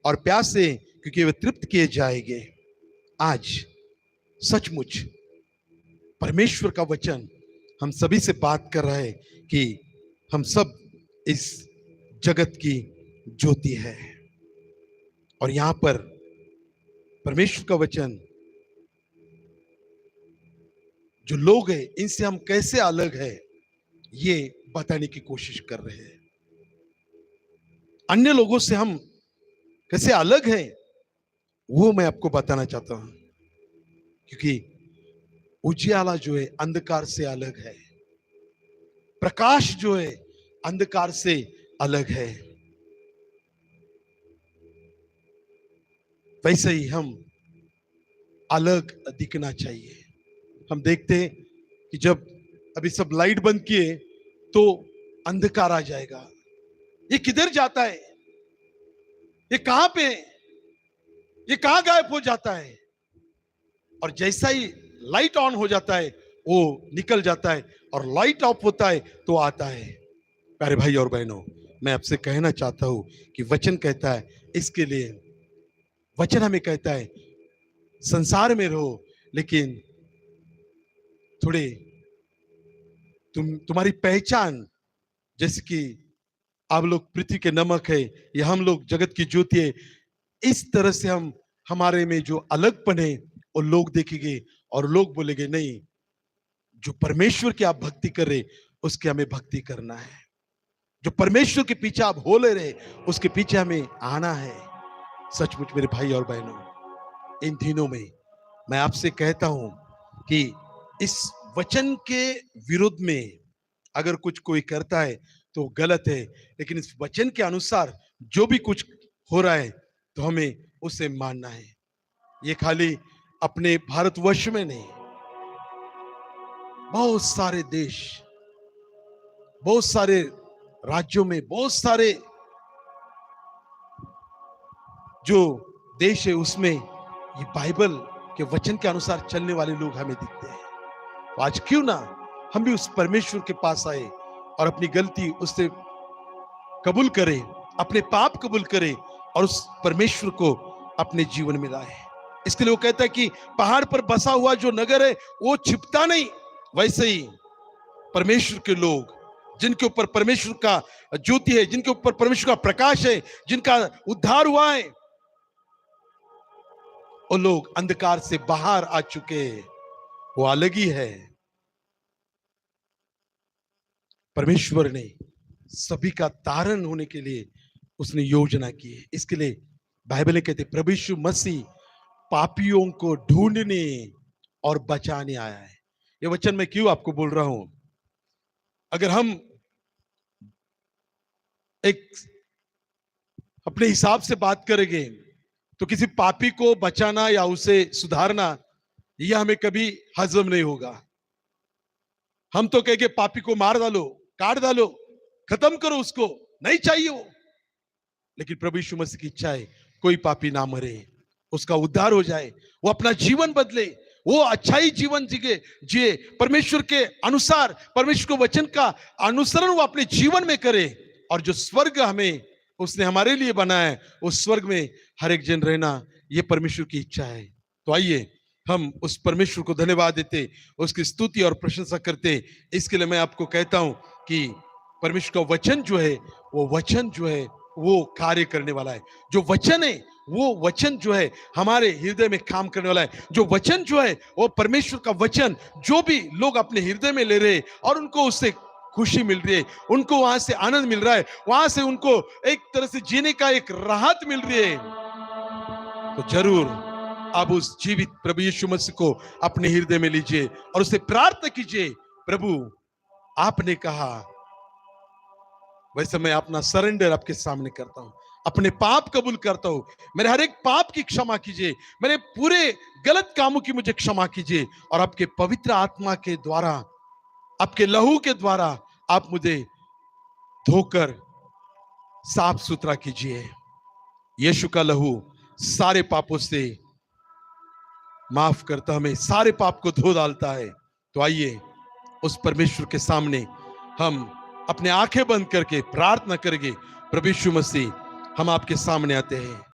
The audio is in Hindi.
और प्यास से, क्योंकि वे तृप्त किए जाएंगे। आज सचमुच परमेश्वर का वचन हम सभी से बात कर रहा है कि हम सब इस जगत की ज्योति है। और यहां पर परमेश्वर का वचन, जो लोग हैं इनसे हम कैसे अलग है ये बताने की कोशिश कर रहे हैं। अन्य लोगों से हम कैसे अलग हैं वो मैं आपको बताना चाहता हूं, क्योंकि उजियाला जो है अंधकार से अलग है, प्रकाश जो है अंधकार से अलग है। वैसे ही हम अलग दिखना चाहिए। हम देखते हैं कि जब अभी सब लाइट बंद किए तो अंधकार आ जाएगा। ये किधर जाता है, ये कहां पे, ये कहां गायब हो जाता है। और जैसा ही लाइट ऑन हो जाता है वो निकल जाता है, और लाइट ऑफ होता है तो आता है। प्यारे भाई और बहनों, मैं आपसे कहना चाहता हूं कि वचन कहता है, इसके लिए वचन हमें कहता है संसार में रहो, लेकिन थोड़े तुम्हारी पहचान, जैसे कि आप लोग पृथ्वी के नमक है या हम लोग जगत की ज्योति है, इस तरह से हम हमारे में जो अलगपन है वो लोग देखेंगे और लोग बोलेंगे नहीं, जो परमेश्वर की आप भक्ति कर रहे उसके हमें भक्ति करना है, जो परमेश्वर के पीछे आप हो ले रहे उसके पीछे हमें आना है। सचमुच मेरे भाई और बहनों, इन दिनों में मैं आपसे कहता हूं कि इस वचन के विरुद्ध में अगर कुछ कोई करता है तो गलत है, लेकिन इस वचन के अनुसार जो भी कुछ हो रहा है तो हमें उसे मानना है। ये खाली अपने भारतवर्ष में नहीं, बहुत सारे देश, बहुत सारे राज्यों में, बहुत सारे जो देश है उसमें ये बाइबल के वचन के अनुसार चलने वाले लोग हमें दिखते हैं। तो आज क्यों ना हम भी उस परमेश्वर के पास आए और अपनी गलती उससे कबूल करें, अपने पाप कबूल करें और उस परमेश्वर को अपने जीवन में लाए। इसके लिए वो कहता है कि पहाड़ पर बसा हुआ जो नगर है वो छिपता नहीं, वैसे ही परमेश्वर के लोग जिनके ऊपर परमेश्वर का ज्योति है, जिनके ऊपर परमेश्वर का प्रकाश है, जिनका उद्धार हुआ है, वो लोग अंधकार से बाहर आ चुके, वो अलग ही है। परमेश्वर ने सभी का तारण होने के लिए उसने योजना की है। इसके लिए बाइबल में कहते प्रभु यीशु मसीह पापियों को ढूंढने और बचाने आया है। ये वचन मैं क्यों आपको बोल रहा हूं, अगर हम एक अपने हिसाब से बात करेंगे तो किसी पापी को बचाना या उसे सुधारना यह हमें कभी हजम नहीं होगा। हम तो कहेंगे पापी को मार डालो, काट डालो, खत्म करो, उसको नहीं चाहिए वो। लेकिन प्रभु यीशु मसीह की इच्छा है कोई पापी ना मरे, उसका उद्धार हो जाए, वो अपना जीवन बदले, वो अच्छा ही जीवन जिए, परमेश्वर के अनुसार, परमेश्वर के वचन का अनुसरण वो अपने जीवन में करे, और जो स्वर्ग हमें उसने हमारे लिए बनाया है उस स्वर्ग में हर एक जन रहना, ये परमेश्वर की इच्छा है। तो आइए हम उस परमेश्वर को धन्यवाद देते, उसकी स्तुति और प्रशंसा करते। इसके लिए मैं आपको कहता हूं कि परमेश्वर का वचन जो है वो वचन जो है वो कार्य करने वाला है। जो वचन है वो वचन जो है हमारे हृदय में काम करने वाला है। जो वचन जो है वो परमेश्वर का वचन, जो भी लोग अपने हृदय में ले रहे और उनको उससे खुशी मिल रही है, उनको वहां से आनंद मिल रहा है, वहां से उनको एक तरह से जीने का एक राहत मिल रही है, तो जरूर आप उस जीवित प्रभु यीशु मसीह को अपने हृदय में लीजिए और उससे प्रार्थना कीजिए, प्रभु आपने कहा वैसे मैं अपना सरेंडर आपके सामने करता हूं, अपने पाप कबूल करता हूं, मेरे हर एक पाप की क्षमा कीजिए, मेरे पूरे गलत कामों की मुझे क्षमा कीजिए, और आपके पवित्र आत्मा के द्वारा, आपके लहू के द्वारा आप मुझे धोकर साफ सुथरा कीजिए। यीशु का लहू सारे पापों से माफ करता, हमें सारे पाप को धो डालता है। तो आइए उस परमेश्वर के सामने हम अपने आंखें बंद करके प्रार्थना करेंगे, प्रभु यीशु मसीह हम आपके सामने आते हैं।